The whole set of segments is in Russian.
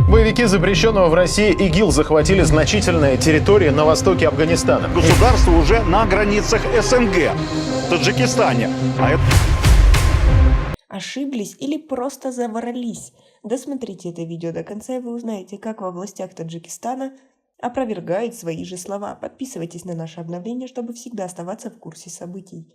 Боевики запрещенного в России ИГИЛ захватили значительные территории на востоке Афганистана. Государство уже на границах СНГ, в Таджикистане. Ошиблись или просто заворолись? Досмотрите это видео до конца, и вы узнаете, как во властях Таджикистана опровергают свои же слова. Подписывайтесь на наше обновление, чтобы всегда оставаться в курсе событий.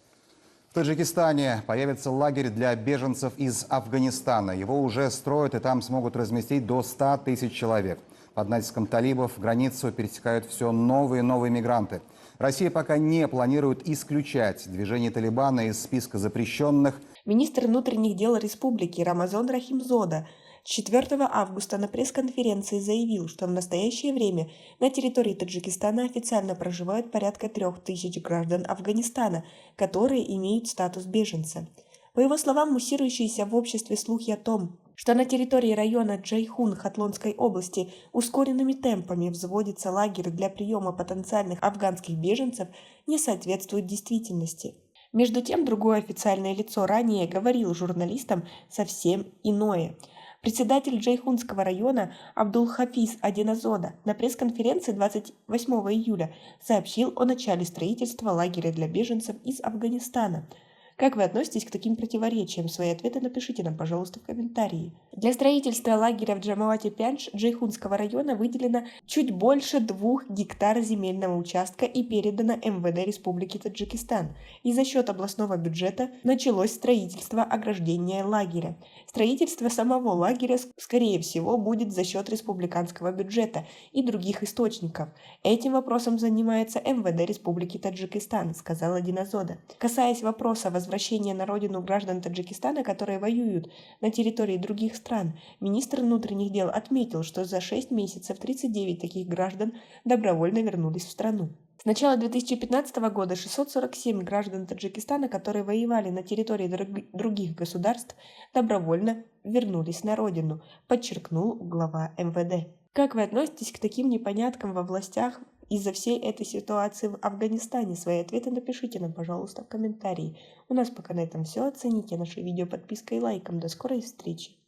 В Таджикистане появится лагерь для беженцев из Афганистана. Его уже строят, и там смогут разместить до 100 тысяч человек. Под натиском талибов границу пересекают все новые и новые мигранты. Россия пока не планирует исключать движение Талибана из списка запрещенных. Министр внутренних дел республики Рамазан Рахимзода 4 августа на пресс-конференции заявил, что в настоящее время на территории Таджикистана официально проживают порядка 3000 граждан Афганистана, которые имеют статус беженца. По его словам, муссирующиеся в обществе слухи о том, что на территории района Джайхун Хатлонской области ускоренными темпами взводится лагерь для приема потенциальных афганских беженцев, не соответствуют действительности. Между тем, другое официальное лицо ранее говорил журналистам совсем иное. Председатель Джайхунского района Абдул-Хафиз Адиназода на пресс-конференции 28 июля сообщил о начале строительства лагеря для беженцев из Афганистана. Как вы относитесь к таким противоречиям? Свои ответы напишите нам, пожалуйста, в комментарии. Для строительства лагеря в Джамавате-Пянш Джайхунского района выделено чуть больше 2 гектар земельного участка и передано МВД Республики Таджикистан. И за счет областного бюджета началось строительство ограждения лагеря. Строительство самого лагеря, скорее всего, будет за счет республиканского бюджета и других источников. Этим вопросом занимается МВД Республики Таджикистан, сказала Диназода. Касаясь вопроса возвращения на родину граждан Таджикистана, которые воюют на территории других стран, министр внутренних дел отметил, что за 6 месяцев 39 таких граждан добровольно вернулись в страну. С начала 2015 года 647 граждан Таджикистана, которые воевали на территории других государств, добровольно вернулись на родину, подчеркнул глава МВД. Как вы относитесь к таким непоняткам во властях из-за всей этой ситуации в Афганистане? Свои ответы напишите нам, пожалуйста, в комментарии. У нас пока на этом все. Оцените наше видео подпиской и лайком. До скорой встречи!